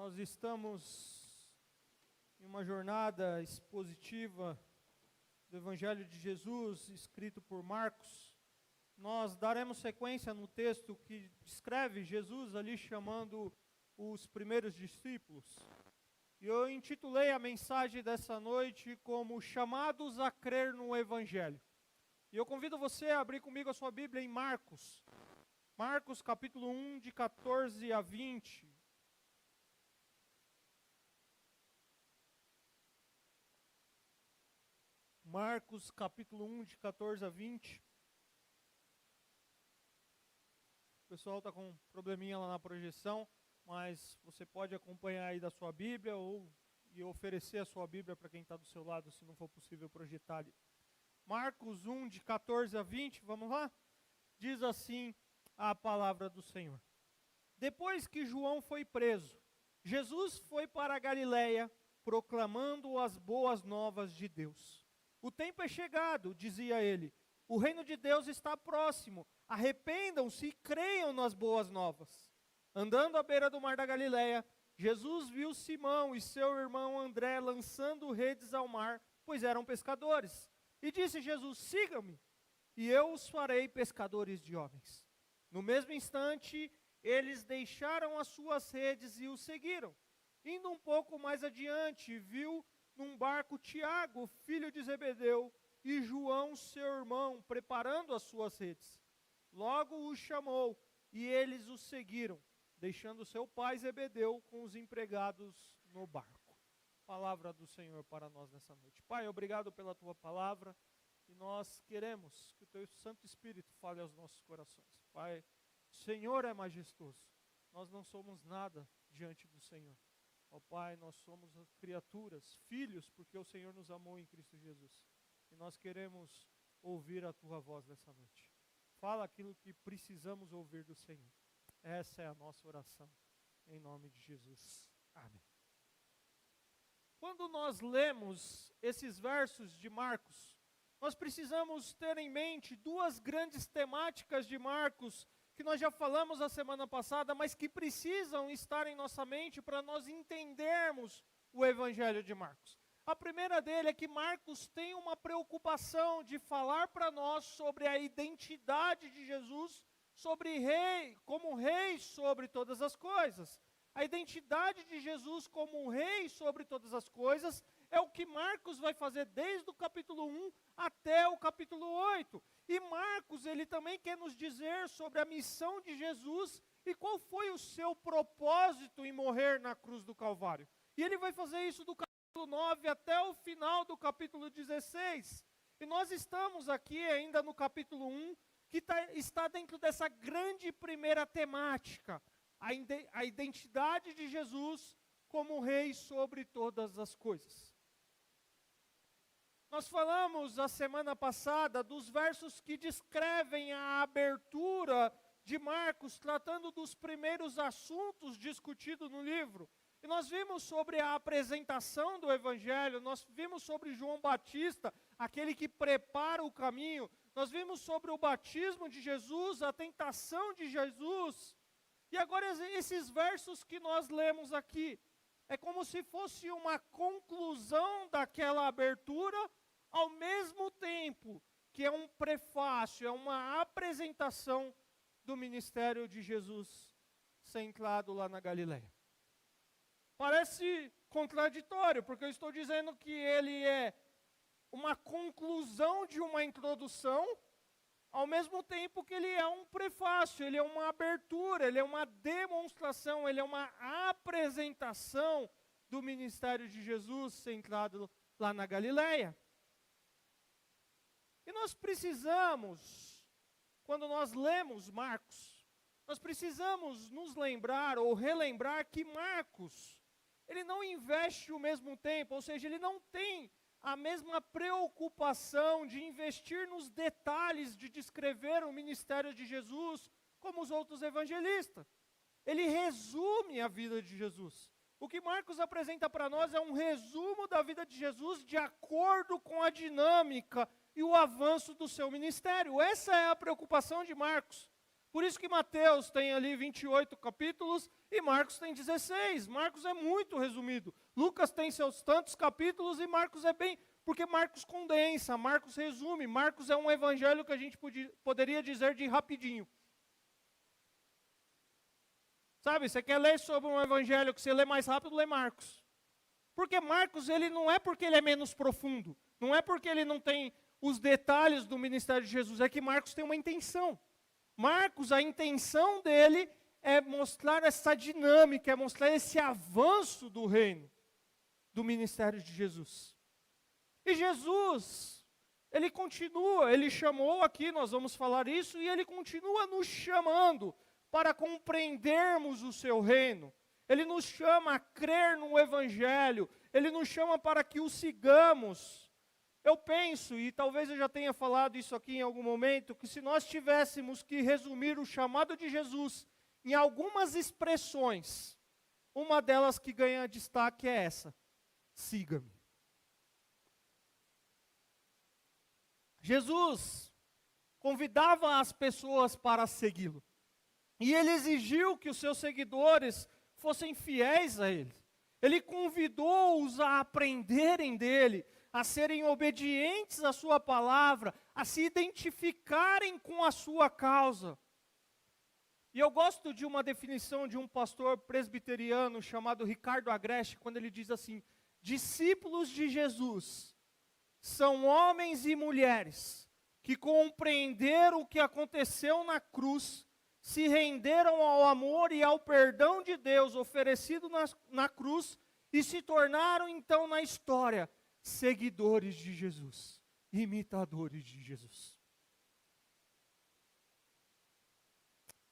Nós estamos em uma jornada expositiva do Evangelho de Jesus, escrito por Marcos. Nós daremos sequência no texto que descreve Jesus ali chamando os primeiros discípulos. E eu intitulei a mensagem dessa noite como Chamados a Crer no Evangelho. E eu convido você a abrir comigo a sua Bíblia em Marcos. Marcos capítulo 1, de 14 a 20. Marcos capítulo 1, de 14 a 20. O pessoal está com um probleminha lá na projeção, mas você pode acompanhar aí da sua Bíblia e oferecer a sua Bíblia para quem está do seu lado, se não for possível projetar ali. Marcos 1, de 14 a 20, vamos lá? Diz assim a palavra do Senhor. Depois que João foi preso, Jesus foi para a Galiléia, proclamando as boas novas de Deus. O tempo é chegado, dizia ele, o reino de Deus está próximo, arrependam-se e creiam nas boas novas. Andando à beira do mar da Galiléia, Jesus viu Simão e seu irmão André lançando redes ao mar, pois eram pescadores. E disse Jesus, sigam-me, e eu os farei pescadores de homens. No mesmo instante, eles deixaram as suas redes e o seguiram. Indo um pouco mais adiante, viu num barco Tiago, filho de Zebedeu, e João, seu irmão, preparando as suas redes. Logo os chamou, e eles o seguiram, deixando seu pai Zebedeu com os empregados no barco. Palavra do Senhor para nós nessa noite. Pai, obrigado pela tua palavra, e nós queremos que o teu Santo Espírito fale aos nossos corações. Pai, o Senhor é majestoso, nós não somos nada diante do Senhor. Ó Pai, nós somos criaturas, filhos, porque o Senhor nos amou em Cristo Jesus. E nós queremos ouvir a Tua voz nessa noite. Fala aquilo que precisamos ouvir do Senhor. Essa é a nossa oração, em nome de Jesus. Amém. Quando nós lemos esses versos de Marcos, nós precisamos ter em mente duas grandes temáticas de Marcos, que nós já falamos a semana passada, mas que precisam estar em nossa mente para nós entendermos o Evangelho de Marcos. A primeira dele é que Marcos tem uma preocupação de falar para nós sobre a identidade de Jesus, como rei sobre todas as coisas. A identidade de Jesus como rei sobre todas as coisas é o que Marcos vai fazer desde o capítulo 1 até o capítulo 8. E Marcos, ele também quer nos dizer sobre a missão de Jesus e qual foi o seu propósito em morrer na cruz do Calvário. E ele vai fazer isso do capítulo 9 até o final do capítulo 16. E nós estamos aqui ainda no capítulo 1, que está dentro dessa grande primeira temática, a identidade de Jesus como rei sobre todas as coisas. Nós falamos a semana passada dos versos que descrevem a abertura de Marcos, tratando dos primeiros assuntos discutidos no livro. E nós vimos sobre a apresentação do Evangelho, nós vimos sobre João Batista, aquele que prepara o caminho, nós vimos sobre o batismo de Jesus, a tentação de Jesus. E agora esses versos que nós lemos aqui, é como se fosse uma conclusão daquela abertura, ao mesmo tempo que é um prefácio, é uma apresentação do ministério de Jesus centrado lá na Galiléia. Parece contraditório, porque eu estou dizendo que ele é uma conclusão de uma introdução, ao mesmo tempo que ele é um prefácio, ele é uma abertura, ele é uma demonstração, ele é uma apresentação do ministério de Jesus centrado lá na Galiléia. E nós precisamos, quando nós lemos Marcos, nós precisamos nos lembrar ou relembrar que Marcos, ele não investe o mesmo tempo, ou seja, ele não tem a mesma preocupação de investir nos detalhes de descrever o ministério de Jesus como os outros evangelistas. Ele resume a vida de Jesus. O que Marcos apresenta para nós é um resumo da vida de Jesus de acordo com a dinâmica e o avanço do seu ministério. Essa é a preocupação de Marcos. Por isso que Mateus tem ali 28 capítulos e Marcos tem 16. Marcos é muito resumido. Lucas tem seus tantos capítulos e Marcos é bem... Porque Marcos condensa, Marcos resume. Marcos é um evangelho que a gente poderia dizer de rapidinho. Sabe, você quer ler sobre um evangelho que você lê mais rápido, lê Marcos. Porque Marcos, ele não é porque ele é menos profundo. Não é porque ele não tem os detalhes do ministério de Jesus. É que Marcos tem uma intenção. Marcos, a intenção dele é mostrar essa dinâmica, é mostrar esse avanço do reino, do ministério de Jesus. E Jesus, ele continua, ele chamou aqui, nós vamos falar isso, e ele continua nos chamando para compreendermos o seu reino. Ele nos chama a crer no Evangelho, ele nos chama para que o sigamos. Eu penso, e talvez eu já tenha falado isso aqui em algum momento, que se nós tivéssemos que resumir o chamado de Jesus em algumas expressões, uma delas que ganha destaque é essa: siga-me. Jesus convidava as pessoas para segui-lo, e ele exigiu que os seus seguidores fossem fiéis a ele. Ele convidou-os a aprenderem dele, a serem obedientes à sua palavra, a se identificarem com a sua causa. E eu gosto de uma definição de um pastor presbiteriano chamado Ricardo Agreste, quando ele diz assim: discípulos de Jesus são homens e mulheres que compreenderam o que aconteceu na cruz, se renderam ao amor e ao perdão de Deus oferecido na cruz e se tornaram então na história seguidores de Jesus, imitadores de Jesus.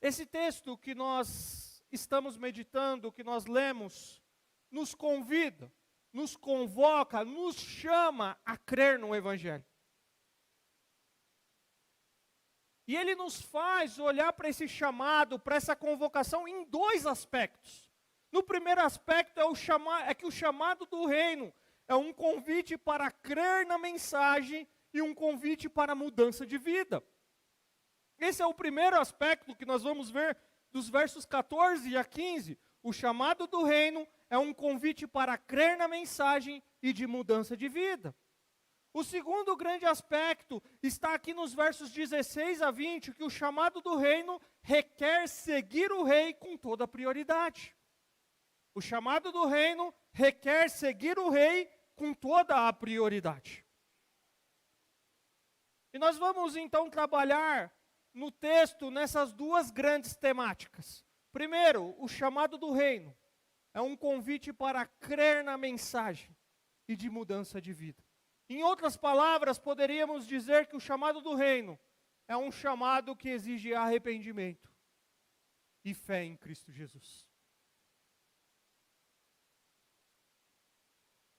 Esse texto que nós estamos meditando, que nós lemos, nos convida, nos convoca, nos chama a crer no Evangelho. E ele nos faz olhar para esse chamado, para essa convocação em dois aspectos. No primeiro aspecto é que o chamado do reino é um convite para crer na mensagem e um convite para a mudança de vida. Esse é o primeiro aspecto que nós vamos ver dos versos 14 a 15. O chamado do reino é um convite para crer na mensagem e de mudança de vida. O segundo grande aspecto está aqui nos versos 16 a 20, que o chamado do reino requer seguir o rei com toda a prioridade. O chamado do reino requer seguir o rei com toda a prioridade. E nós vamos então trabalhar no texto nessas duas grandes temáticas. Primeiro, o chamado do reino é um convite para crer na mensagem e de mudança de vida. Em outras palavras, poderíamos dizer que o chamado do reino é um chamado que exige arrependimento e fé em Cristo Jesus.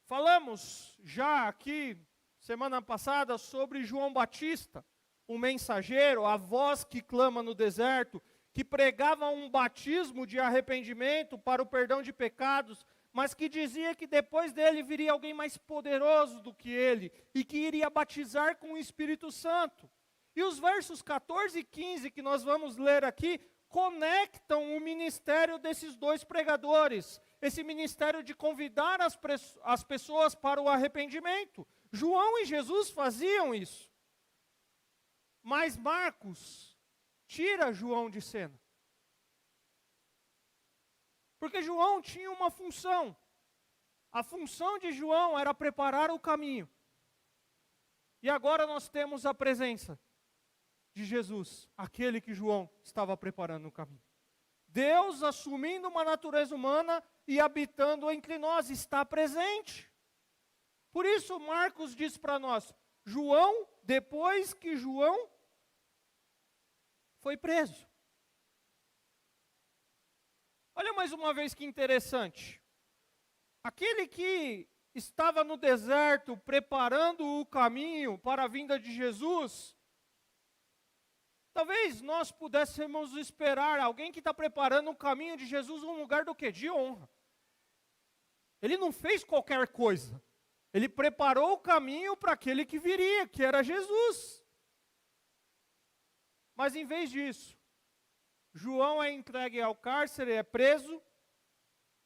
Falamos já aqui, semana passada, sobre João Batista, o mensageiro, a voz que clama no deserto, que pregava um batismo de arrependimento para o perdão de pecados, mas que dizia que depois dele viria alguém mais poderoso do que ele, e que iria batizar com o Espírito Santo. E os versos 14 e 15 que nós vamos ler aqui, conectam o ministério desses dois pregadores, esse ministério de convidar as pessoas para o arrependimento. João e Jesus faziam isso. Mas Marcos tira João de cena. Porque João tinha uma função. A função de João era preparar o caminho. E agora nós temos a presença de Jesus, aquele que João estava preparando o caminho. Deus assumindo uma natureza humana e habitando entre nós, está presente. Por isso Marcos diz para nós, João, depois que João foi preso. Olha mais uma vez que interessante. Aquele que estava no deserto preparando o caminho para a vinda de Jesus, talvez nós pudéssemos esperar alguém que está preparando o caminho de Jesus num lugar do quê? De honra. Ele não fez qualquer coisa. Ele preparou o caminho para aquele que viria, que era Jesus. Mas em vez disso, João é entregue ao cárcere, é preso.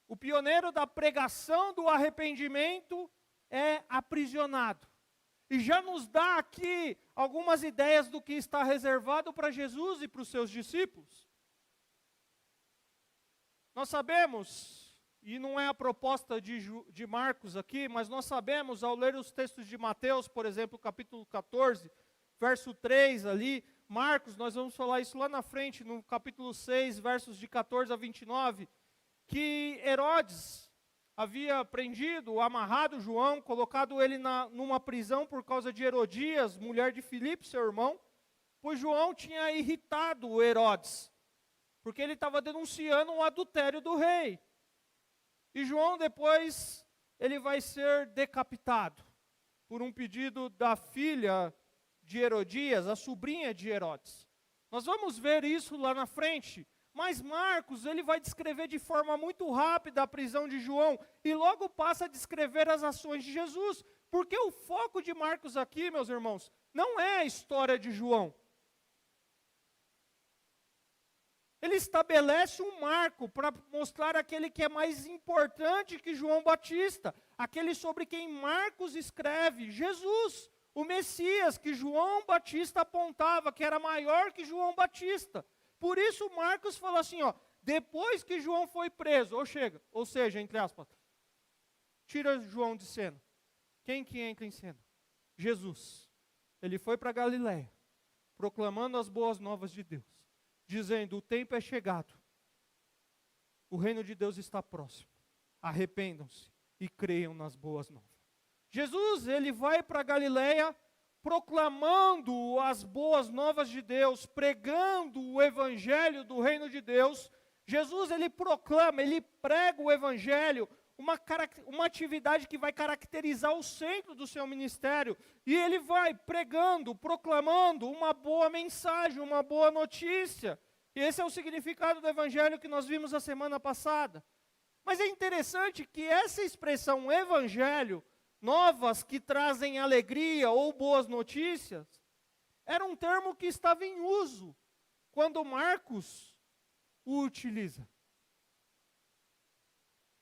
O pioneiro da pregação do arrependimento é aprisionado. E já nos dá aqui algumas ideias do que está reservado para Jesus e para os seus discípulos. Nós sabemos, e não é a proposta de Marcos aqui, mas nós sabemos, ao ler os textos de Mateus, por exemplo, capítulo 14, verso 3 ali, Marcos, nós vamos falar isso lá na frente, no capítulo 6, versos de 14 a 29, que Herodes havia prendido, amarrado João, colocado ele numa prisão por causa de Herodias, mulher de Filipe, seu irmão, pois João tinha irritado Herodes, porque ele estava denunciando um adultério do rei. E João depois, ele vai ser decapitado, por um pedido da filha de Herodias, a sobrinha de Herodes. Nós vamos ver isso lá na frente. Mas Marcos, ele vai descrever de forma muito rápida a prisão de João e logo passa a descrever as ações de Jesus. Porque o foco de Marcos aqui, meus irmãos, não é a história de João. Ele estabelece um marco para mostrar aquele que é mais importante que João Batista, aquele sobre quem Marcos escreve, Jesus, o Messias que João Batista apontava, que era maior que João Batista. Por isso Marcos fala assim, depois que João foi preso, ou seja, entre aspas, tira João de cena. Quem que entra em cena? Jesus. Ele foi para Galiléia, proclamando as boas novas de Deus, dizendo, o tempo é chegado, o reino de Deus está próximo, arrependam-se e creiam nas boas novas. Jesus, ele vai para Galiléia, proclamando as boas novas de Deus, pregando o evangelho do reino de Deus. Jesus, ele proclama, ele prega o evangelho, uma atividade que vai caracterizar o centro do seu ministério. E ele vai pregando, proclamando uma boa mensagem, uma boa notícia. E esse é o significado do evangelho que nós vimos a semana passada. Mas é interessante que essa expressão evangelho, novas que trazem alegria ou boas notícias, era um termo que estava em uso quando Marcos o utiliza.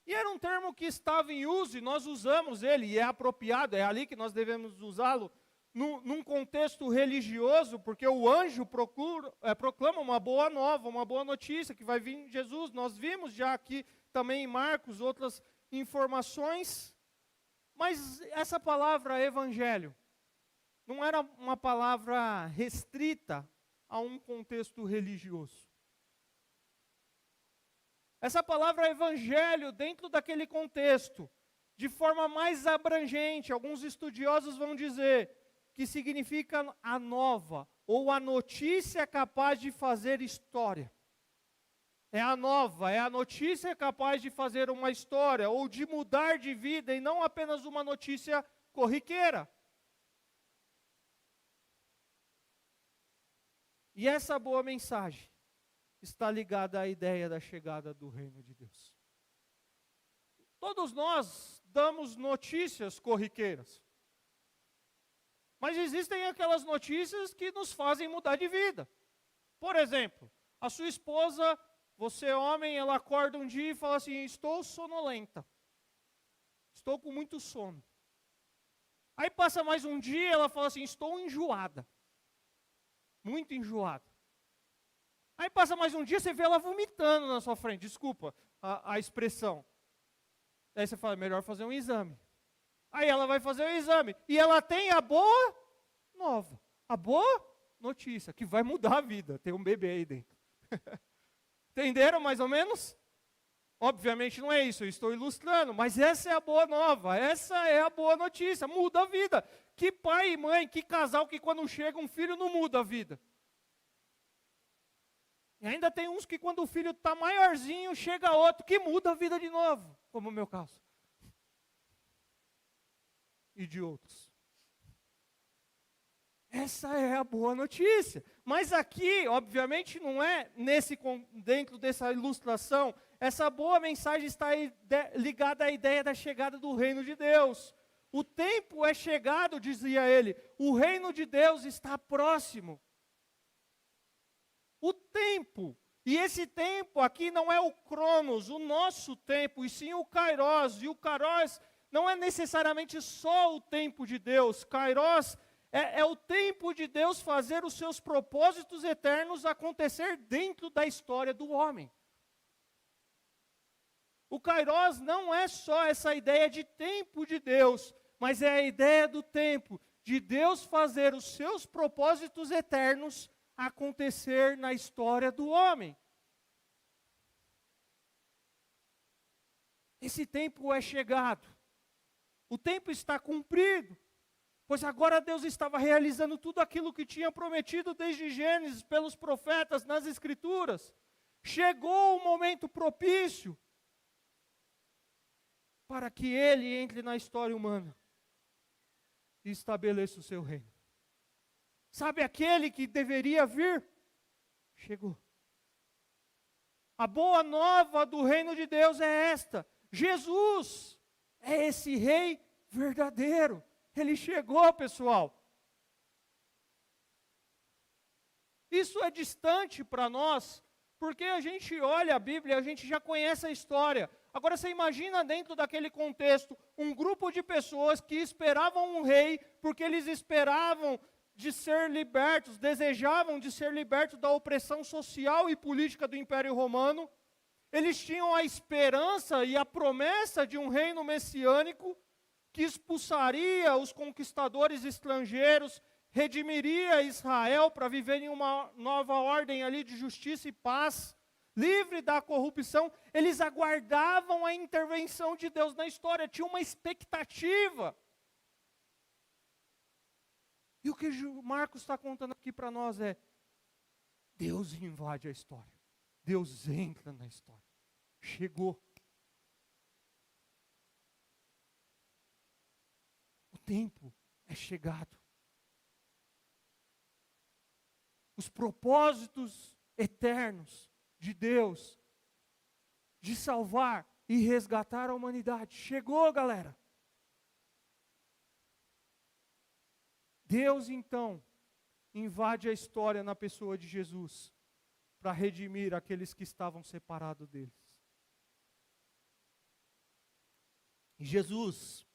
E era um termo que estava em uso e nós usamos ele, e é apropriado, é ali que nós devemos usá-lo, num contexto religioso, porque o anjo proclama uma boa nova, uma boa notícia, que vai vir Jesus. Nós vimos já aqui também em Marcos outras informações. Mas essa palavra evangelho não era uma palavra restrita a um contexto religioso. Essa palavra evangelho, dentro daquele contexto, de forma mais abrangente, alguns estudiosos vão dizer que significa a nova, ou a notícia capaz de fazer história. É a nova, é a notícia capaz de fazer uma história, ou de mudar de vida, e não apenas uma notícia corriqueira. E essa boa mensagem está ligada à ideia da chegada do reino de Deus. Todos nós damos notícias corriqueiras. Mas existem aquelas notícias que nos fazem mudar de vida. Por exemplo, a sua esposa, você homem, ela acorda um dia e fala assim, estou sonolenta. Estou com muito sono. Aí passa mais um dia, ela fala assim, estou enjoada. Muito enjoada. Aí passa mais um dia, você vê ela vomitando na sua frente, desculpa a expressão. Aí você fala, melhor fazer um exame. Aí ela vai fazer o exame, e ela tem a boa nova, a boa notícia, que vai mudar a vida, tem um bebê aí dentro. Entenderam mais ou menos? Obviamente não é isso, eu estou ilustrando, mas essa é a boa nova, essa é a boa notícia, muda a vida. Que pai e mãe, que casal que quando chega um filho não muda a vida. E ainda tem uns que quando o filho está maiorzinho, chega outro que muda a vida de novo, como o meu caso. E de outros. Essa é a boa notícia. Mas aqui, obviamente, não é dentro dessa ilustração. Essa boa mensagem está ligada à ideia da chegada do reino de Deus. O tempo é chegado, dizia ele. O reino de Deus está próximo. O tempo E esse tempo aqui não é o Cronos, o nosso tempo, e sim o Kairos. E o Kairos não é necessariamente só o tempo de Deus. Kairos é o tempo de Deus fazer os seus propósitos eternos acontecer dentro da história do homem. O Kairos não é só essa ideia de tempo de Deus, mas é a ideia do tempo de Deus fazer os seus propósitos eternos acontecer na história do homem. Esse tempo é chegado. O tempo está cumprido. Pois agora Deus estava realizando tudo aquilo que tinha prometido desde Gênesis, pelos profetas, nas Escrituras. Chegou o momento propício para que Ele entre na história humana e estabeleça o seu reino. Sabe aquele que deveria vir? Chegou. A boa nova do reino de Deus é esta: Jesus é esse rei verdadeiro. Ele chegou, pessoal. Isso é distante para nós, porque a gente olha a Bíblia, a gente já conhece a história. Agora você imagina dentro daquele contexto, um grupo de pessoas que esperavam um rei, porque eles esperavam de ser libertos, desejavam de ser libertos da opressão social e política do Império Romano. Eles tinham a esperança e a promessa de um reino messiânico, que expulsaria os conquistadores estrangeiros, redimiria Israel para viver em uma nova ordem ali de justiça e paz, livre da corrupção. Eles aguardavam a intervenção de Deus na história, tinha uma expectativa. E o que Marcos está contando aqui para nós é: Deus invade a história, Deus entra na história, chegou. O tempo é chegado. Os propósitos eternos de Deus, de salvar e resgatar a humanidade, chegou, galera. Deus, então, invade a história na pessoa de Jesus, para redimir aqueles que estavam separados deles. E Jesus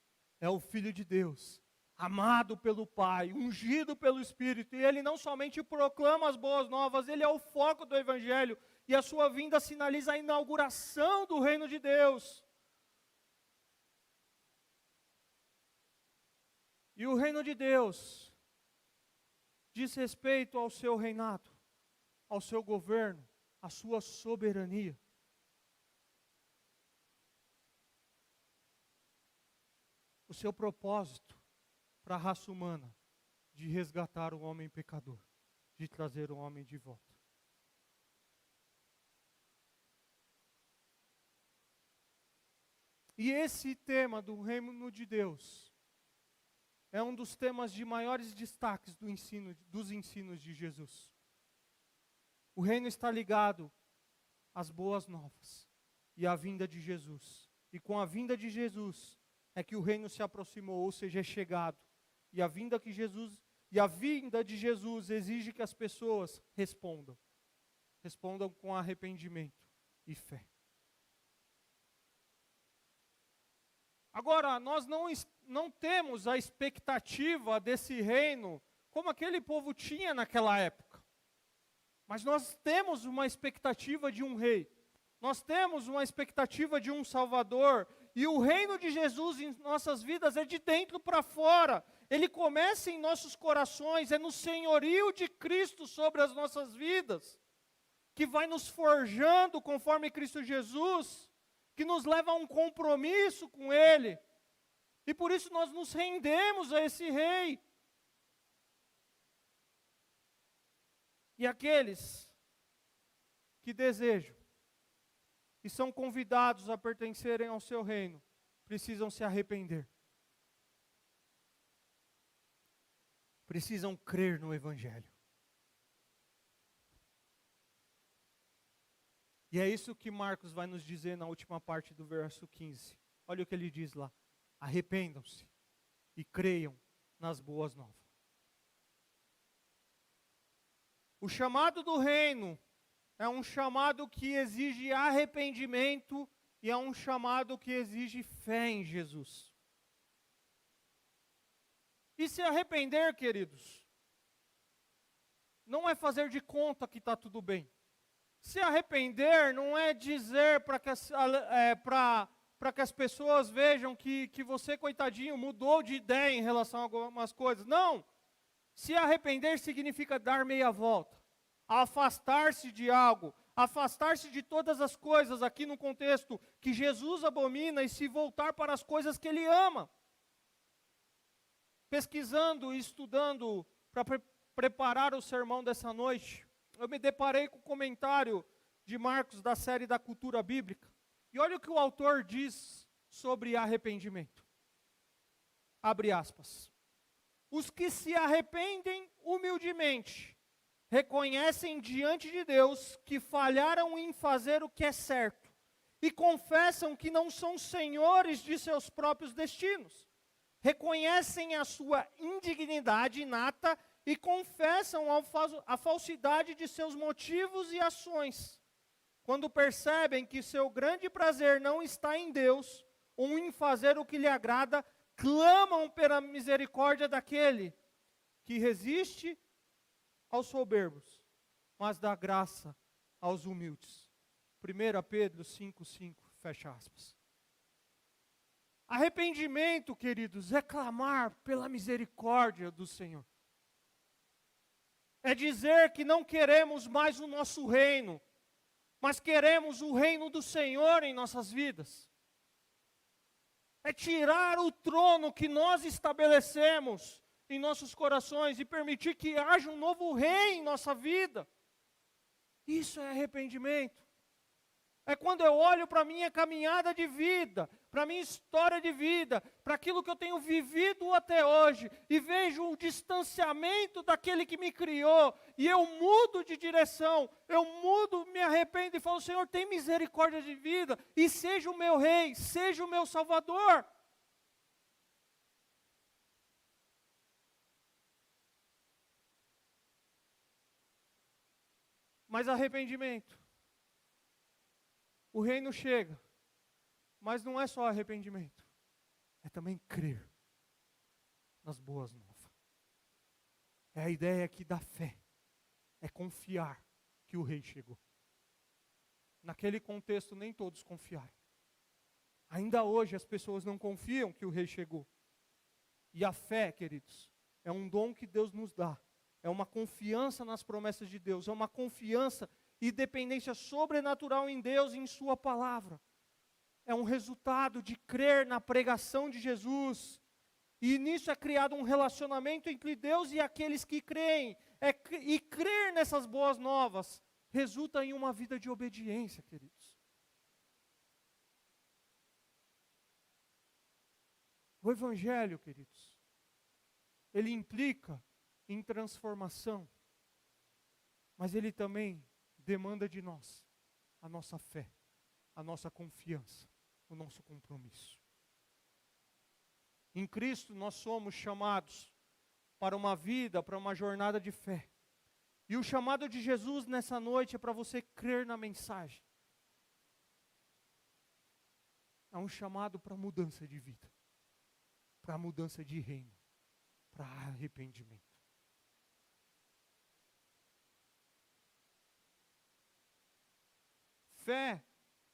é o Filho de Deus, amado pelo Pai, ungido pelo Espírito, e Ele não somente proclama as boas novas, Ele é o foco do Evangelho, e a sua vinda sinaliza a inauguração do reino de Deus. E o reino de Deus diz respeito ao seu reinado, ao seu governo, à sua soberania. O seu propósito para a raça humana de resgatar o homem pecador, de trazer o homem de volta. E esse tema do reino de Deus é um dos temas de maiores destaques dos ensinos de Jesus. O reino está ligado às boas novas e à vinda de Jesus. E com a vinda de Jesus é que o reino se aproximou, ou seja, é chegado. E a vinda de Jesus exige que as pessoas respondam com arrependimento e fé. Agora, nós não temos a expectativa desse reino como aquele povo tinha naquela época. Mas nós temos uma expectativa de um rei. Nós temos uma expectativa de um Salvador. E o reino de Jesus em nossas vidas é de dentro para fora. Ele começa em nossos corações, é no senhorio de Cristo sobre as nossas vidas, que vai nos forjando conforme Cristo Jesus, que nos leva a um compromisso com Ele. E por isso nós nos rendemos a esse rei. E aqueles que desejam e são convidados a pertencerem ao seu reino, precisam se arrepender. Precisam crer no Evangelho. E é isso que Marcos vai nos dizer na última parte do verso 15. Olha o que ele diz lá: arrependam-se e creiam nas boas novas. O chamado do reino é um chamado que exige arrependimento e é um chamado que exige fé em Jesus. E se arrepender, queridos, não é fazer de conta que está tudo bem. Se arrepender não é dizer para que as pessoas vejam que você, coitadinho, mudou de ideia em relação a algumas coisas. Não! Se arrepender significa dar meia volta, afastar-se de algo, afastar-se de todas as coisas aqui no contexto que Jesus abomina e se voltar para as coisas que Ele ama. Pesquisando e estudando para preparar o sermão dessa noite, eu me deparei com o comentário de Marcos da série da Cultura Bíblica. E olha o que o autor diz sobre arrependimento. Abre aspas. Os que se arrependem humildemente, reconhecem diante de Deus que falharam em fazer o que é certo, e confessam que não são senhores de seus próprios destinos. Reconhecem a sua indignidade inata e confessam a falsidade de seus motivos e ações. Quando percebem que seu grande prazer não está em Deus, ou em fazer o que lhe agrada, clamam pela misericórdia daquele que resiste aos soberbos, mas dá graça aos humildes. 1 Pedro 5,5, fecha aspas. Arrependimento, queridos, é clamar pela misericórdia do Senhor. É dizer que não queremos mais o nosso reino, mas queremos o reino do Senhor em nossas vidas. É tirar o trono que nós estabelecemos em nossos corações e permitir que haja um novo rei em nossa vida. Isso é arrependimento. É quando eu olho para a minha caminhada de vida, para a minha história de vida, para aquilo que eu tenho vivido até hoje, e vejo o distanciamento daquele que me criou, e eu mudo de direção, eu mudo, me arrependo e falo, Senhor, tem misericórdia de vida, e seja o meu rei, seja o meu salvador. Mas arrependimento. O reino chega, mas não é só arrependimento, é também crer nas boas novas. É a ideia aqui da fé, é confiar que o rei chegou. Naquele contexto nem todos confiaram. Ainda hoje as pessoas não confiam que o rei chegou. E a fé, queridos, é um dom que Deus nos dá. É uma confiança nas promessas de Deus, é uma confiança e dependência sobrenatural em Deus e em sua palavra. É um resultado de crer na pregação de Jesus. E nisso é criado um relacionamento entre Deus e aqueles que creem. E crer nessas boas novas resulta em uma vida de obediência, queridos. O Evangelho, queridos, ele implica em transformação, mas ele também demanda de nós a nossa fé, a nossa confiança, o nosso compromisso. Em Cristo nós somos chamados para uma vida, para uma jornada de fé. E o chamado de Jesus nessa noite é para você crer na mensagem. É um chamado para mudança de vida, para mudança de reino, para arrependimento. Fé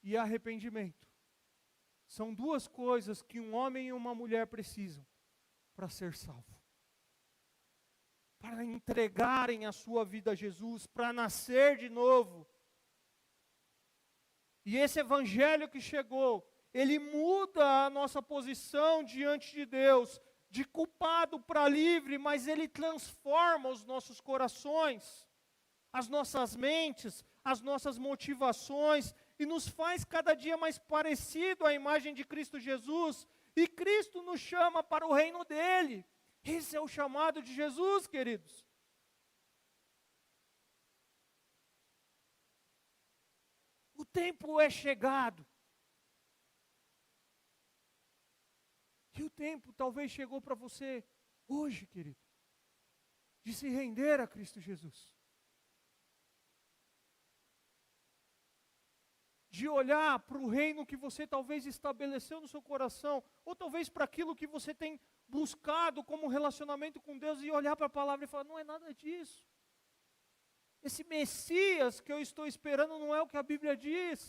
e arrependimento são duas coisas que um homem e uma mulher precisam para ser salvo. Para entregarem a sua vida a Jesus, para nascer de novo. E esse evangelho que chegou, ele muda a nossa posição diante de Deus, de culpado para livre, mas ele transforma os nossos corações, as nossas mentes, as nossas motivações, e nos faz cada dia mais parecido à imagem de Cristo Jesus, e Cristo nos chama para o reino dele. Esse é o chamado de Jesus, queridos. O tempo é chegado. E o tempo talvez chegou para você hoje, querido, de se render a Cristo Jesus. de olhar para o reino que você talvez estabeleceu no seu coração, ou talvez para aquilo que você tem buscado como relacionamento com Deus, e olhar para a palavra e falar, não é nada disso. Esse Messias que eu estou esperando não é o que a Bíblia diz.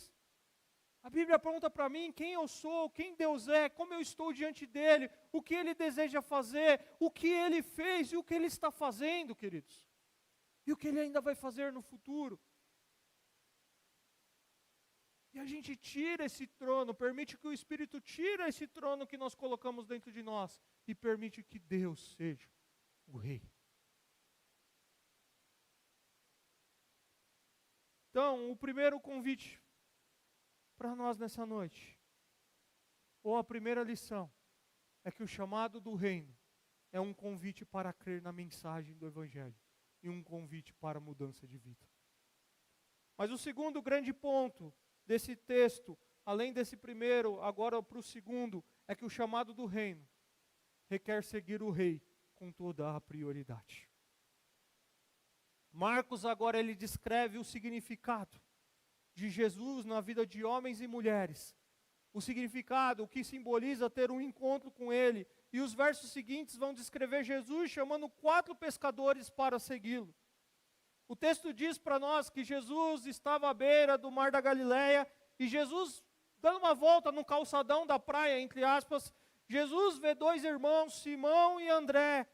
A Bíblia pergunta para mim quem eu sou, quem Deus é, como eu estou diante dEle, o que Ele deseja fazer, o que Ele fez e o que Ele está fazendo, queridos. E o que Ele ainda vai fazer no futuro. E a gente tira esse trono, permite que o Espírito tire esse trono que nós colocamos dentro de nós e permite que Deus seja o Rei. Então, o primeiro convite para nós nessa noite, ou a primeira lição, é que o chamado do reino é um convite para crer na mensagem do Evangelho e um convite para mudança de vida. Mas o segundo grande ponto desse texto, além desse primeiro, agora para o segundo, é que o chamado do reino requer seguir o rei com toda a prioridade. Marcos agora ele descreve o significado de Jesus na vida de homens e mulheres. O significado, o que simboliza ter um encontro com Ele. E os versos seguintes vão descrever Jesus chamando 4 pescadores para segui-lo. O texto diz para nós que Jesus estava à beira do mar da Galileia, e Jesus, dando uma volta no calçadão da praia, entre aspas, Jesus vê 2 irmãos, Simão e André,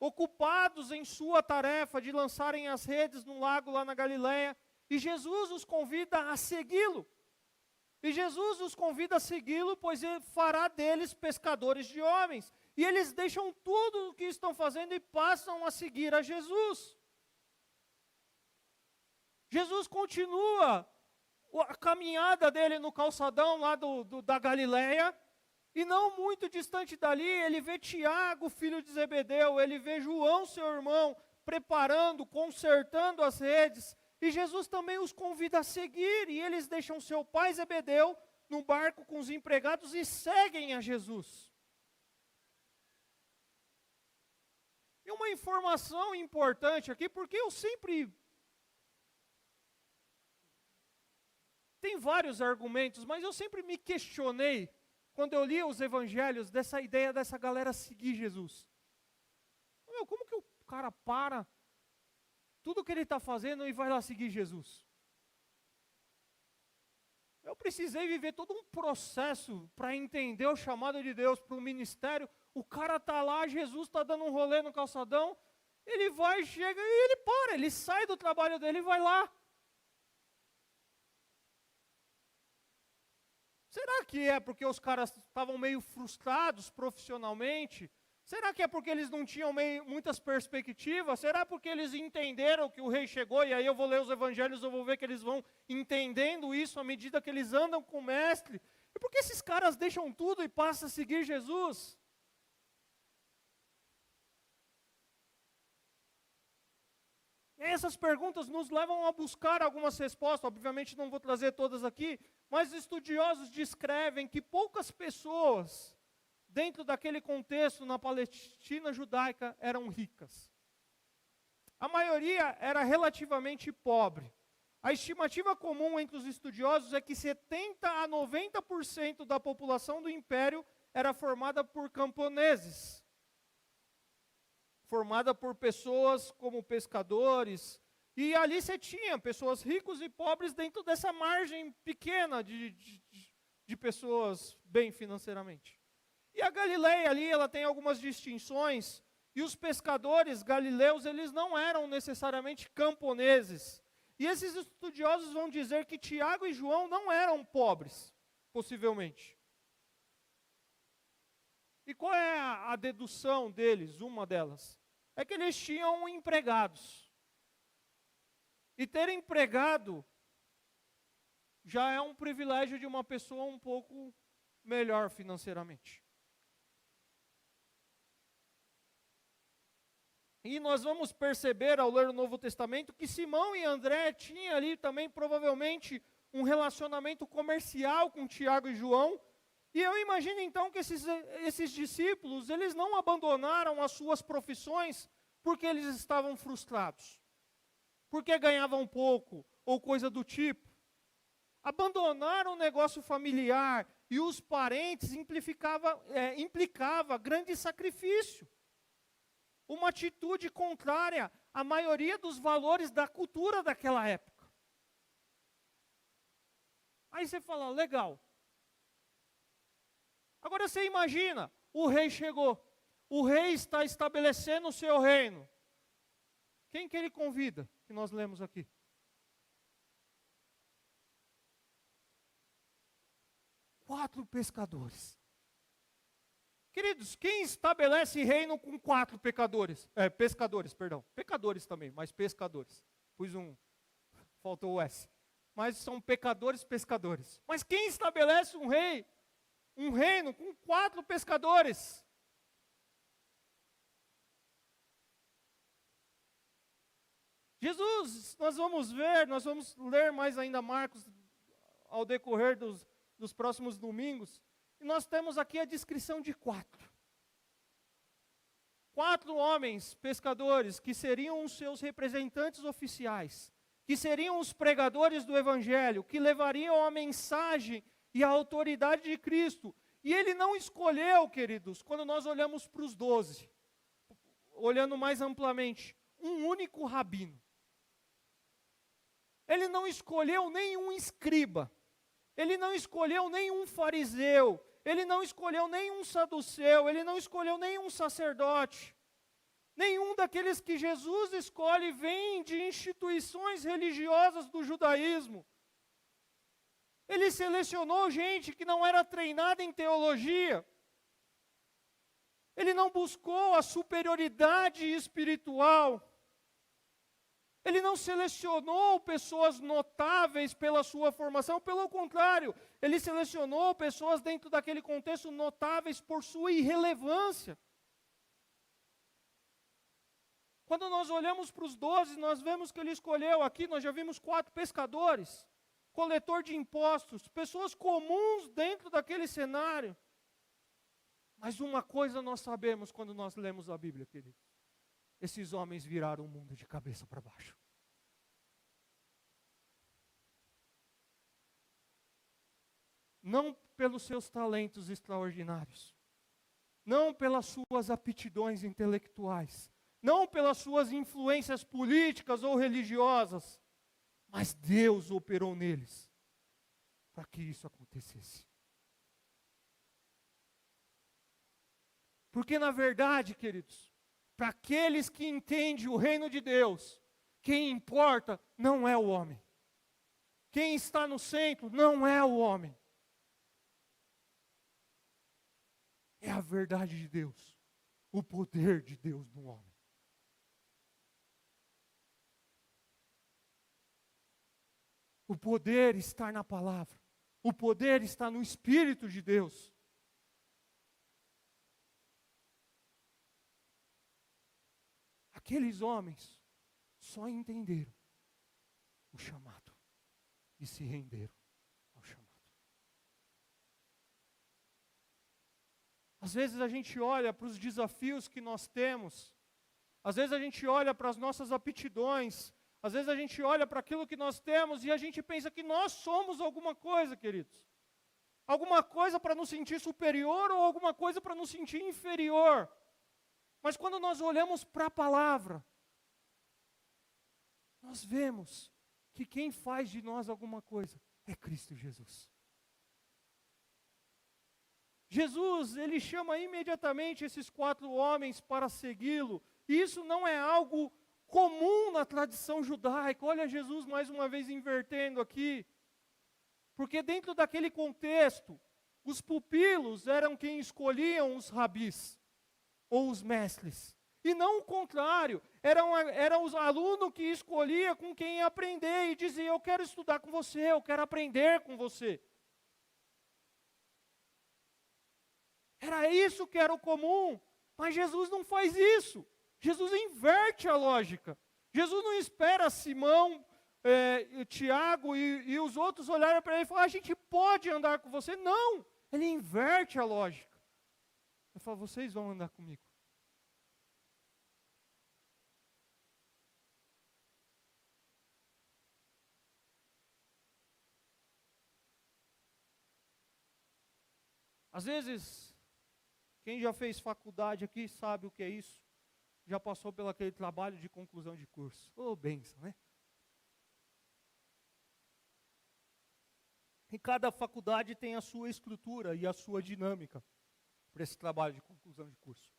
ocupados em sua tarefa de lançarem as redes no lago lá na Galileia, e Jesus os convida a segui-lo. E Jesus os convida a segui-lo, pois ele fará deles pescadores de homens. E eles deixam tudo o que estão fazendo e passam a seguir a Jesus. Jesus continua a caminhada dele no calçadão lá da Galileia, e não muito distante dali, ele vê Tiago, filho de Zebedeu, ele vê João, seu irmão, preparando, consertando as redes. E Jesus também os convida a seguir, e eles deixam seu pai Zebedeu no barco com os empregados e seguem a Jesus. E uma informação importante aqui, porque eu sempre... Tem vários argumentos, mas eu sempre me questionei, quando eu lia os evangelhos, dessa ideia dessa galera seguir Jesus. Como que o cara para tudo que ele está fazendo e vai lá seguir Jesus? Eu precisei viver todo um processo para entender o chamado de Deus para o ministério. O cara está lá, Jesus está dando um rolê no calçadão, ele vai, chega e ele para, ele sai do trabalho dele e vai lá. Será que é porque os caras estavam meio frustrados profissionalmente? Será que é porque eles não tinham muitas perspectivas? Será porque eles entenderam que o rei chegou? E aí eu vou ler os evangelhos, eu vou ver que eles vão entendendo isso à medida que eles andam com o mestre. E por que esses caras deixam tudo e passam a seguir Jesus? E essas perguntas nos levam a buscar algumas respostas. Obviamente não vou trazer todas aqui, mas estudiosos descrevem que poucas pessoas dentro daquele contexto, na Palestina judaica, eram ricas. A maioria era relativamente pobre. A estimativa comum entre os estudiosos é que 70% a 90% da população do império era formada por camponeses. Formada por pessoas como pescadores. E ali você tinha pessoas ricos e pobres dentro dessa margem pequena de pessoas bem financeiramente. E a Galileia ali, ela tem algumas distinções, e os pescadores galileus, eles não eram necessariamente camponeses. E esses estudiosos vão dizer que Tiago e João não eram pobres, possivelmente. E qual é a dedução deles, uma delas? É que eles tinham empregados. E ter empregado já é um privilégio de uma pessoa um pouco melhor financeiramente. E nós vamos perceber ao ler o Novo Testamento que Simão e André tinham ali também provavelmente um relacionamento comercial com Tiago e João. E eu imagino então que esses discípulos, eles não abandonaram as suas profissões porque eles estavam frustrados. Porque ganhavam pouco ou coisa do tipo. Abandonar o negócio familiar e os parentes implicava grande sacrifício. Uma atitude contrária à maioria dos valores da cultura daquela época. Aí você fala, legal. Agora você imagina, o rei chegou. O rei está estabelecendo o seu reino. Quem que ele convida, que nós lemos aqui? Quatro pescadores. Queridos, quem estabelece reino com quatro pescadores, perdão. Pecadores também, mas pescadores. Faltou o S. Mas são pecadores, pescadores. Mas quem estabelece um reino com quatro pescadores? Jesus, nós vamos ler mais ainda Marcos ao decorrer dos próximos domingos. E nós temos aqui a descrição de quatro. Quatro homens pescadores que seriam os seus representantes oficiais, que seriam os pregadores do Evangelho, que levariam a mensagem e a autoridade de Cristo. E ele não escolheu, queridos, quando nós olhamos para os 12, olhando mais amplamente, um único rabino. Ele não escolheu nenhum escriba. Ele não escolheu nenhum fariseu. Ele não escolheu nenhum saduceu. Ele não escolheu nenhum sacerdote. Nenhum daqueles que Jesus escolhe vem de instituições religiosas do judaísmo. Ele selecionou gente que não era treinada em teologia. Ele não buscou a superioridade espiritual. Ele não selecionou pessoas notáveis pela sua formação, pelo contrário, ele selecionou pessoas dentro daquele contexto notáveis por sua irrelevância. Quando nós olhamos para os 12, nós vemos que ele escolheu aqui, nós já vimos 4 pescadores, coletor de impostos, pessoas comuns dentro daquele cenário. Mas uma coisa nós sabemos quando nós lemos a Bíblia, queridos. Esses homens viraram o mundo de cabeça para baixo. Não pelos seus talentos extraordinários, não pelas suas aptidões intelectuais, não pelas suas influências políticas ou religiosas, mas Deus operou neles para que isso acontecesse. Porque na verdade, queridos, para aqueles que entendem o reino de Deus, quem importa não é o homem. Quem está no centro não é o homem. É a verdade de Deus, o poder de Deus no homem. O poder está na palavra. O poder está no Espírito de Deus. Aqueles homens só entenderam o chamado e se renderam ao chamado. Às vezes a gente olha para os desafios que nós temos, às vezes a gente olha para as nossas aptidões, às vezes a gente olha para aquilo que nós temos e a gente pensa que nós somos alguma coisa, queridos. Alguma coisa para nos sentir superior ou alguma coisa para nos sentir inferior. Mas quando nós olhamos para a palavra, nós vemos que quem faz de nós alguma coisa é Cristo Jesus. Jesus, ele chama imediatamente esses 4 homens para segui-lo. E isso não é algo comum na tradição judaica. Olha Jesus mais uma vez invertendo aqui. Porque dentro daquele contexto, os pupilos eram quem escolhiam os rabis ou os mestres. E não o contrário, era os alunos que escolhia com quem ia aprender e dizia, eu quero estudar com você, eu quero aprender com você. Era isso que era o comum, mas Jesus não faz isso. Jesus inverte a lógica. Jesus não espera Simão, Tiago e os outros olharem para ele e falar, a gente pode andar com você. Não, ele inverte a lógica. Ele fala, vocês vão andar comigo. Às vezes, quem já fez faculdade aqui sabe o que é isso. Já passou pelo aquele trabalho de conclusão de curso. Ô, bênção, né? E cada faculdade tem a sua estrutura e a sua dinâmica para esse trabalho de conclusão de curso.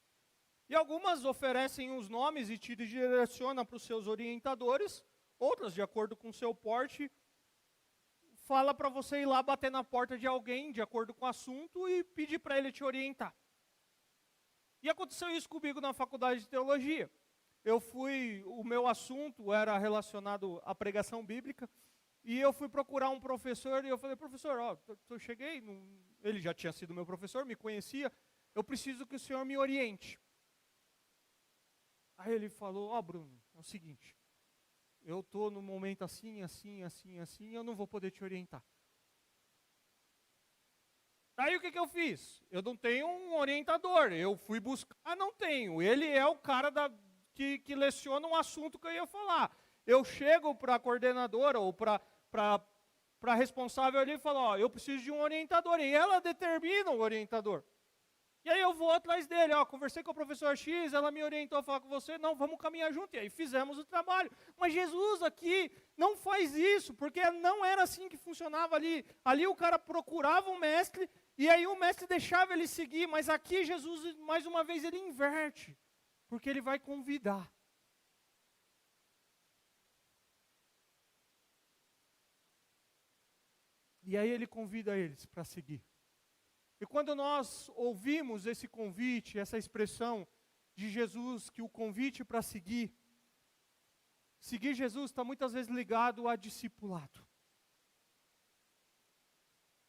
E algumas oferecem os nomes e te direcionam para os seus orientadores, outras, de acordo com o seu porte, fala para você ir lá bater na porta de alguém, de acordo com o assunto, e pedir para ele te orientar. E aconteceu isso comigo na faculdade de teologia. O meu assunto era relacionado à pregação bíblica, e eu fui procurar um professor, e eu falei, professor, eu cheguei, ele já tinha sido meu professor, me conhecia, eu preciso que o senhor me oriente. Aí ele falou, Bruno, é o seguinte, eu estou no momento assim, eu não vou poder te orientar. Aí o que eu fiz? Eu não tenho um orientador, eu fui buscar, não tenho. Ele é o cara que leciona um assunto que eu ia falar. Eu chego para a coordenadora ou para a responsável ali e falo, eu preciso de um orientador. E ela determina o orientador. E aí eu vou atrás dele, conversei com o professor X, ela me orientou a falar com você, não, vamos caminhar junto. E aí fizemos o trabalho. Mas Jesus aqui não faz isso, porque não era assim que funcionava ali. Ali o cara procurava um mestre, e aí o mestre deixava ele seguir. Mas aqui Jesus, mais uma vez, ele inverte, porque ele vai convidar. E aí ele convida eles para seguir. E quando nós ouvimos esse convite, essa expressão de Jesus, que o convite para seguir Jesus está muitas vezes ligado a discipulado.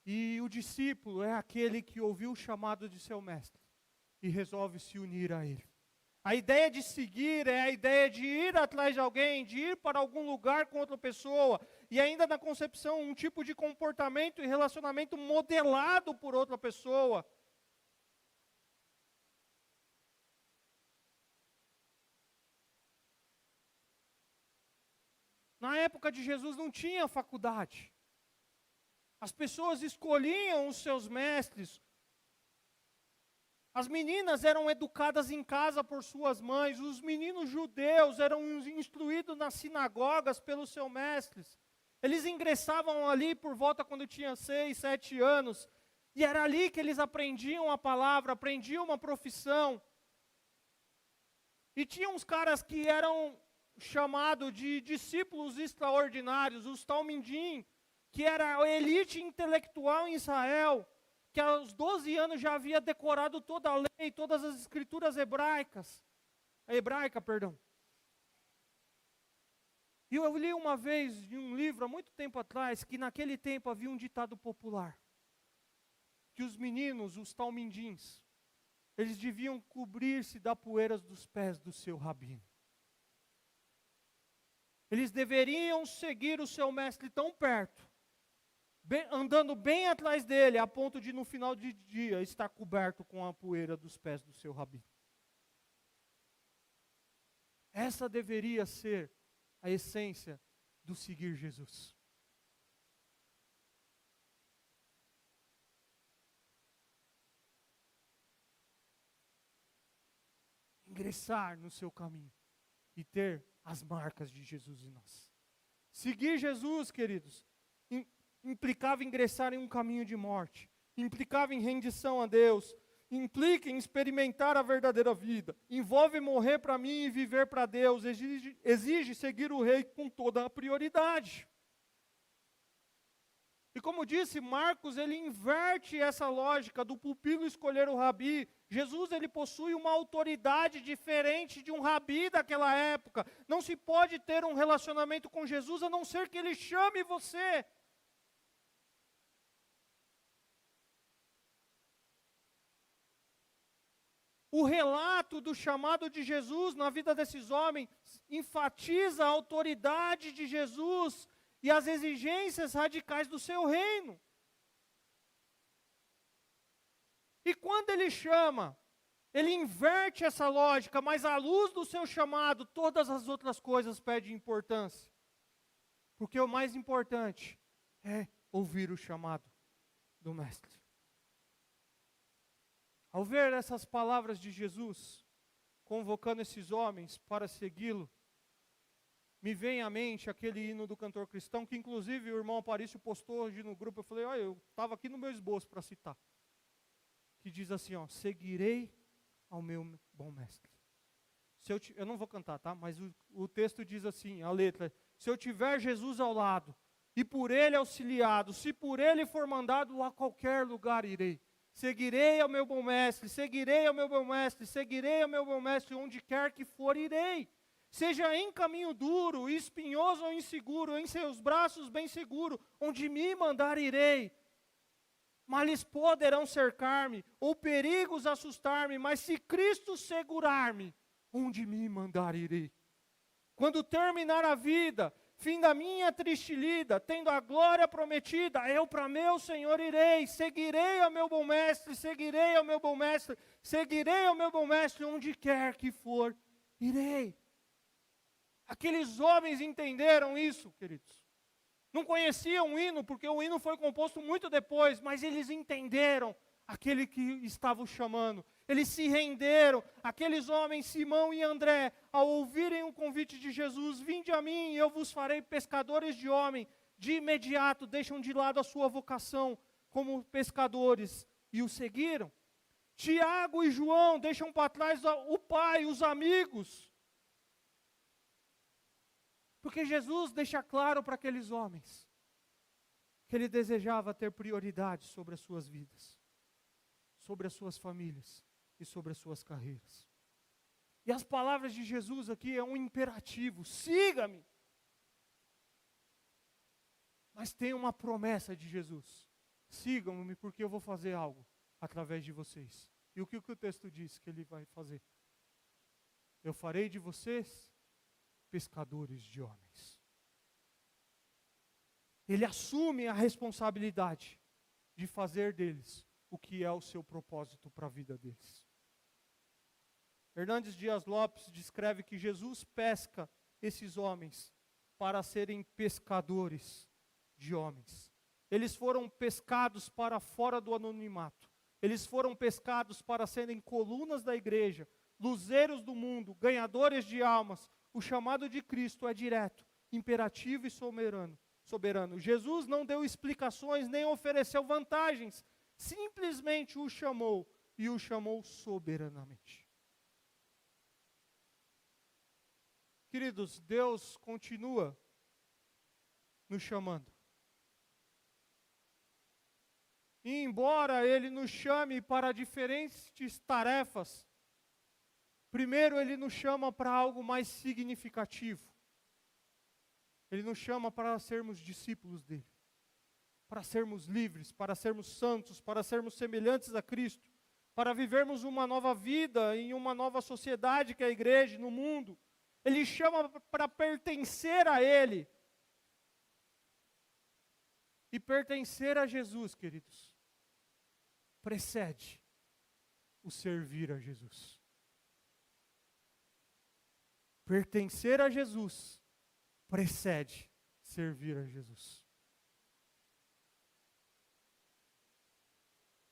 E o discípulo é aquele que ouviu o chamado de seu mestre e resolve se unir a ele. A ideia de seguir é a ideia de ir atrás de alguém, de ir para algum lugar com outra pessoa, e ainda na concepção um tipo de comportamento e relacionamento modelado por outra pessoa. Na época de Jesus não tinha faculdade. As pessoas escolhiam os seus mestres. As meninas eram educadas em casa por suas mães, os meninos judeus eram instruídos nas sinagogas pelos seus mestres. Eles ingressavam ali por volta quando tinham 6, 7 anos, e era ali que eles aprendiam a palavra, aprendiam uma profissão. E tinha uns caras que eram chamados de discípulos extraordinários, os talmidim, que era a elite intelectual em Israel, que aos 12 anos já havia decorado toda a lei, todas as escrituras hebraica. E eu li uma vez em um livro, há muito tempo atrás, que naquele tempo havia um ditado popular, que os meninos, os talmidins, eles deviam cobrir-se da poeira dos pés do seu rabino. Eles deveriam seguir o seu mestre tão perto, andando bem atrás dele, a ponto de no final do dia estar coberto com a poeira dos pés do seu rabino. Essa deveria ser a essência do seguir Jesus. Ingressar no seu caminho e ter as marcas de Jesus em nós. Seguir Jesus, queridos, implicava ingressar em um caminho de morte, implicava em rendição a Deus, implica em experimentar a verdadeira vida, envolve morrer para mim e viver para Deus, exige seguir o rei com toda a prioridade. E como disse, Marcos, ele inverte essa lógica do pupilo escolher o rabi. Jesus, ele possui uma autoridade diferente de um rabi daquela época. Não se pode ter um relacionamento com Jesus a não ser que ele chame você. O relato do chamado de Jesus na vida desses homens enfatiza a autoridade de Jesus e as exigências radicais do seu reino. E quando ele chama, ele inverte essa lógica, mas à luz do seu chamado, todas as outras coisas perdem importância. Porque o mais importante é ouvir o chamado do Mestre. Ao ver essas palavras de Jesus, convocando esses homens para segui-lo, me vem à mente aquele hino do cantor cristão, que inclusive o irmão Aparício postou hoje no grupo. Eu falei, olha, eu estava aqui no meu esboço para citar. Que diz assim, ó: seguirei ao meu bom mestre. Eu não vou cantar, tá? Mas o texto diz assim, a letra: se eu tiver Jesus ao lado, e por ele auxiliado, se por ele for mandado, a qualquer lugar irei. Seguirei ao meu bom mestre, seguirei ao meu bom mestre, seguirei ao meu bom mestre, onde quer que for, irei. Seja em caminho duro, espinhoso ou inseguro, em seus braços bem seguro, onde me mandar irei. Males poderão cercar-me, ou perigos assustar-me, mas se Cristo segurar-me, onde me mandar irei. Quando terminar a vida, fim da minha triste lida, tendo a glória prometida, eu para meu Senhor irei, seguirei ao meu bom mestre, seguirei ao meu bom mestre, seguirei ao meu bom mestre, onde quer que for, irei. Aqueles homens entenderam isso, queridos. Não conheciam o hino, porque o hino foi composto muito depois, mas eles entenderam aquele que estava o chamando. Eles se renderam. Aqueles homens, Simão e André, ao ouvirem o convite de Jesus: vinde a mim e eu vos farei pescadores de homem, de imediato deixam de lado a sua vocação como pescadores e o seguiram. Tiago e João deixam para trás o pai, os amigos. Porque Jesus deixa claro para aqueles homens que ele desejava ter prioridade sobre as suas vidas, sobre as suas famílias e sobre as suas carreiras. E as palavras de Jesus aqui é um imperativo: siga-me. Mas tem uma promessa de Jesus: sigam-me porque eu vou fazer algo através de vocês. E o que o texto diz que ele vai fazer? Eu farei de vocês pescadores de homens. Ele assume a responsabilidade de fazer deles o que é o seu propósito para a vida deles. Hernandes Dias Lopes descreve que Jesus pesca esses homens para serem pescadores de homens. Eles foram pescados para fora do anonimato. Eles foram pescados para serem colunas da igreja, luzeiros do mundo, ganhadores de almas. O chamado de Cristo é direto, imperativo e soberano. Jesus não deu explicações, nem ofereceu vantagens. Simplesmente o chamou, e o chamou soberanamente. Queridos, Deus continua nos chamando. E embora Ele nos chame para diferentes tarefas, primeiro Ele nos chama para algo mais significativo. Ele nos chama para sermos discípulos dEle, para sermos livres, para sermos santos, para sermos semelhantes a Cristo, para vivermos uma nova vida em uma nova sociedade que é a igreja, no mundo. Ele chama para pertencer a Ele. E pertencer a Jesus, queridos, precede o servir a Jesus. Pertencer a Jesus precede servir a Jesus.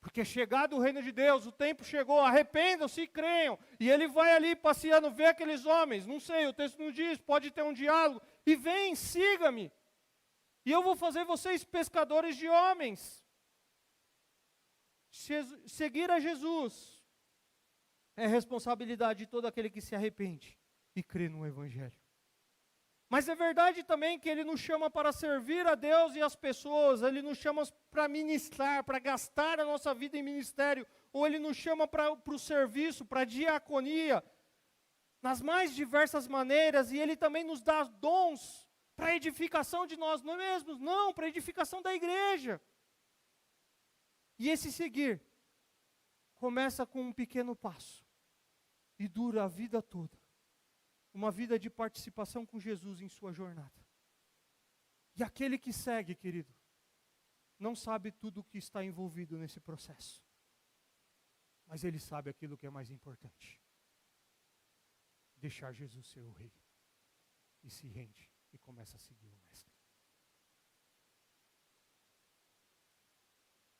Porque chegado o reino de Deus, o tempo chegou, arrependam-se e creiam. E ele vai ali passeando, vê aqueles homens, não sei, o texto não diz, pode ter um diálogo. E vem, siga-me. E eu vou fazer vocês pescadores de homens. Seguir a Jesus é responsabilidade de todo aquele que se arrepende e crê no Evangelho. Mas é verdade também que Ele nos chama para servir a Deus e as pessoas. Ele nos chama para ministrar, para gastar a nossa vida em ministério. Ou Ele nos chama para o serviço, para a diaconia, nas mais diversas maneiras. E Ele também nos dá dons para a edificação de nós mesmos. Não, para a edificação da igreja. E esse seguir começa com um pequeno passo e dura a vida toda. Uma vida de participação com Jesus em sua jornada. E aquele que segue, querido, não sabe tudo o que está envolvido nesse processo. Mas ele sabe aquilo que é mais importante. Deixar Jesus ser o rei. E se rende e começa a seguir o mestre.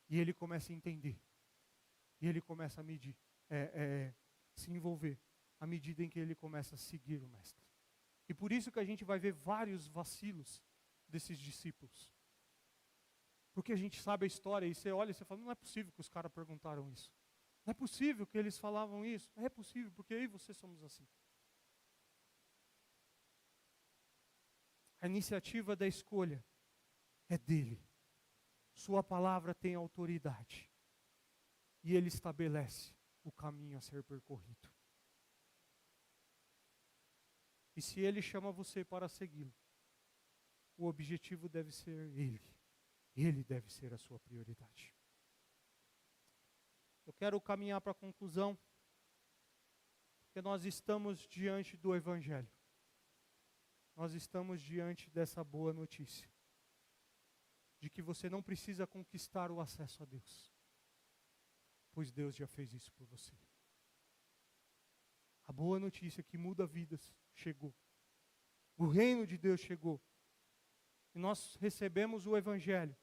E ele começa a entender E ele começa a medir, se envolver, à medida em que ele começa a seguir o Mestre. E por isso que a gente vai ver vários vacilos desses discípulos. Porque a gente sabe a história e você olha e você fala, não é possível que os caras perguntaram isso. Não é possível que eles falavam isso. É possível, porque eu e você somos assim. A iniciativa da escolha é dele. Sua palavra tem autoridade. E ele estabelece o caminho a ser percorrido. E se ele chama você para segui-lo, o objetivo deve ser ele. Ele deve ser a sua prioridade. Eu quero caminhar para a conclusão, porque nós estamos diante do Evangelho. Nós estamos diante dessa boa notícia, de que você não precisa conquistar o acesso a Deus, pois Deus já fez isso por você. A boa notícia que muda vidas chegou. O reino de Deus chegou. E nós recebemos o Evangelho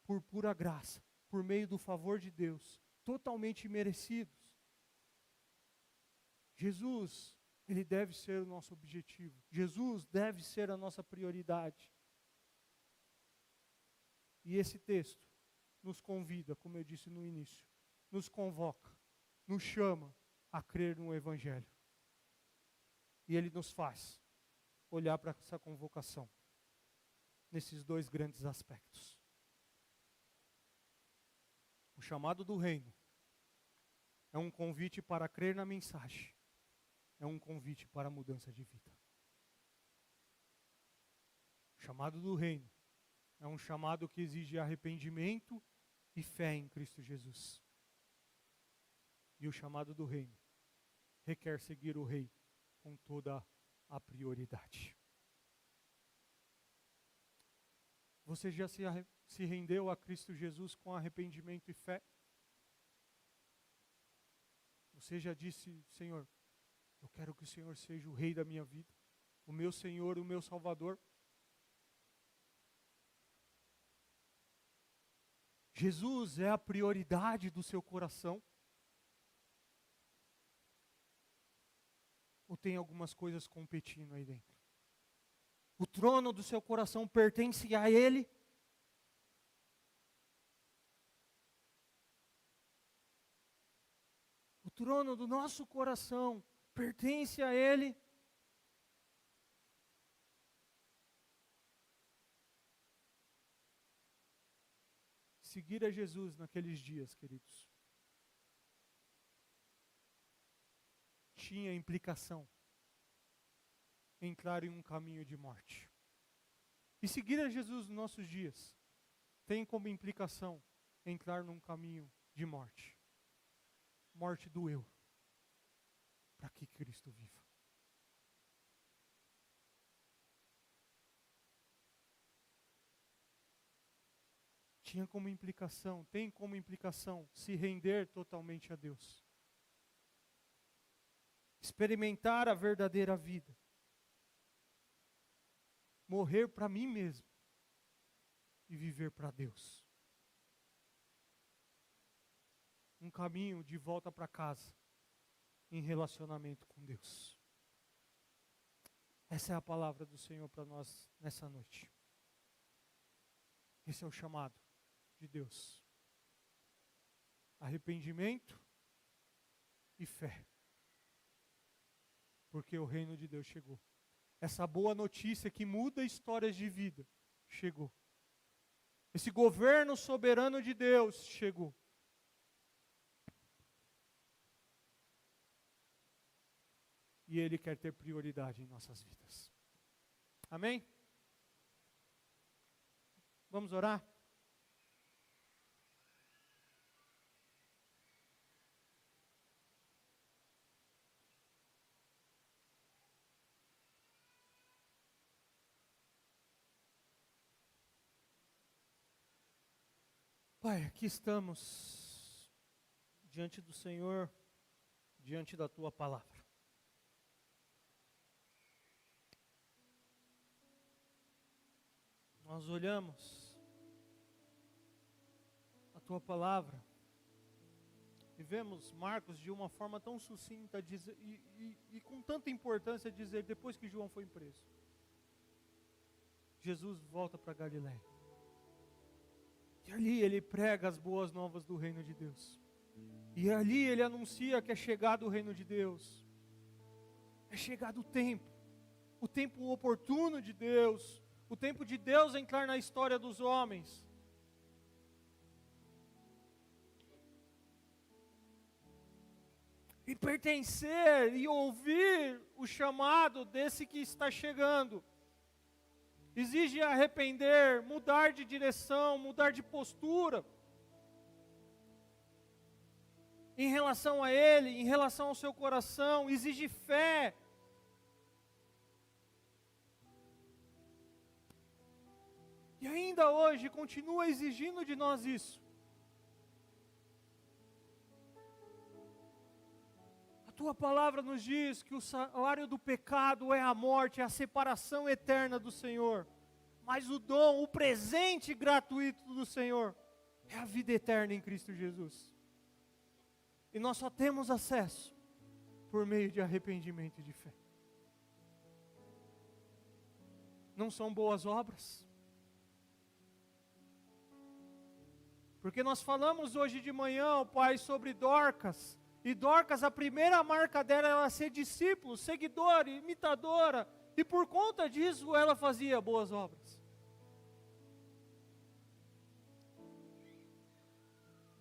por pura graça, por meio do favor de Deus, totalmente merecidos. Jesus, ele deve ser o nosso objetivo. Jesus deve ser a nossa prioridade. E esse texto nos convida, como eu disse no início, nos convoca, nos chama a crer no Evangelho. E ele nos faz olhar para essa convocação, nesses dois grandes aspectos. O chamado do reino é um convite para crer na mensagem, é um convite para a mudança de vida. O chamado do reino é um chamado que exige arrependimento e fé em Cristo Jesus. E o chamado do reino requer seguir o Rei com toda a prioridade. Você já se rendeu a Cristo Jesus com arrependimento e fé? Você já disse, Senhor, eu quero que o Senhor seja o Rei da minha vida, o meu Senhor, o meu Salvador? Jesus é a prioridade do seu coração? Ou tem algumas coisas competindo aí dentro? O trono do seu coração pertence a Ele? O trono do nosso coração pertence a Ele? Seguir a Jesus naqueles dias, queridos, tinha implicação em entrar em um caminho de morte. E seguir a Jesus nos nossos dias tem como implicação entrar num caminho de morte. Morte do eu, para que Cristo viva. Tinha como implicação, tem como implicação se render totalmente a Deus. Experimentar a verdadeira vida. Morrer para mim mesmo e viver para Deus. Um caminho de volta para casa em relacionamento com Deus. Essa é a palavra do Senhor para nós nessa noite. Esse é o chamado de Deus. Arrependimento e fé. Porque o reino de Deus chegou. Essa boa notícia que muda histórias de vida chegou. Esse governo soberano de Deus chegou. E Ele quer ter prioridade em nossas vidas. Amém? Vamos orar? Pai, aqui estamos diante do Senhor, diante da Tua palavra. Nós olhamos a Tua palavra E vemos Marcos de uma forma tão sucinta e com tanta importância dizer, depois que João foi preso, Jesus volta para Galiléia. E ali ele prega as boas novas do reino de Deus. E ali ele anuncia que é chegado o reino de Deus. É chegado o tempo oportuno de Deus, o tempo de Deus entrar na história dos homens. E pertencer e ouvir o chamado desse que está chegando. Exige arrepender, mudar de direção, mudar de postura. Em relação a Ele, em relação ao seu coração, exige fé. E ainda hoje continua exigindo de nós isso. A tua palavra nos diz que o salário do pecado é a morte, é a separação eterna do Senhor. Mas o dom, o presente gratuito do Senhor é a vida eterna em Cristo Jesus. E nós só temos acesso por meio de arrependimento e de fé. Não são boas obras. Porque nós falamos hoje de manhã, Pai, sobre Dorcas. E Dorcas, a primeira marca dela era ser discípulo, seguidora, imitadora. E por conta disso, ela fazia boas obras.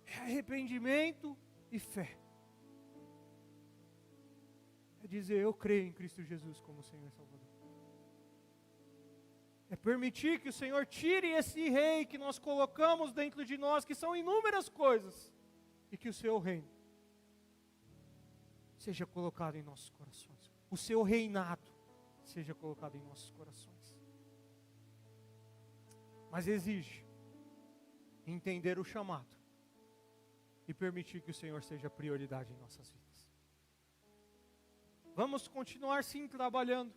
É arrependimento e fé. É dizer, eu creio em Cristo Jesus como Senhor e Salvador. É permitir que o Senhor tire esse rei que nós colocamos dentro de nós, que são inúmeras coisas, e que o seu reino seja colocado em nossos corações. O seu reinado seja colocado em nossos corações. Mas exige entender o chamado e permitir que o Senhor seja prioridade em nossas vidas. Vamos continuar sim trabalhando.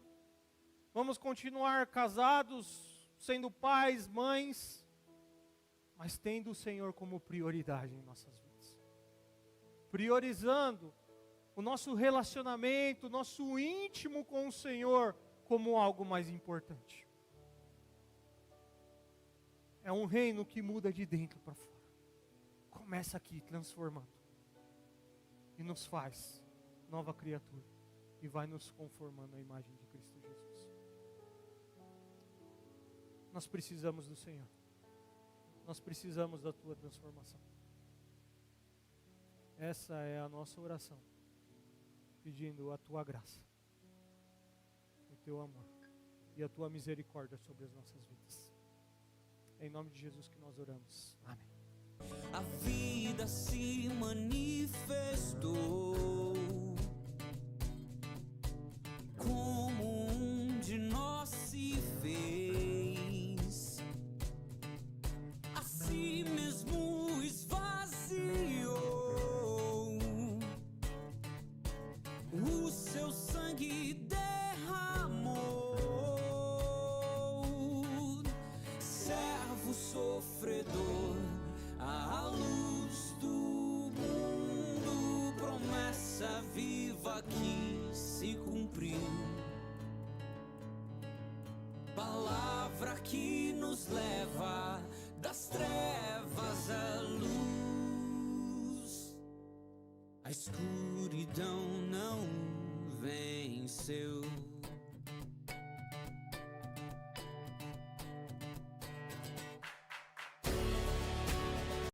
Vamos continuar casados, sendo pais, mães, mas tendo o Senhor como prioridade em nossas vidas. Priorizando o nosso relacionamento, o nosso íntimo com o Senhor como algo mais importante. É um reino que muda de dentro para fora. Começa aqui transformando. E nos faz nova criatura. E vai nos conformando à imagem de Cristo Jesus. Nós precisamos do Senhor. Nós precisamos da tua transformação. Essa é a nossa oração. Pedindo a tua graça, o teu amor e a tua misericórdia sobre as nossas vidas. É em nome de Jesus que nós oramos. Amém. A vida se manifestou como um de nós se fez, a si mesmo esvaziou, o seu sangue derramou, servo sofredor, a luz do mundo, promessa viva que se cumpriu, palavra que nos leva das trevas à luz, a escuridão não venceu.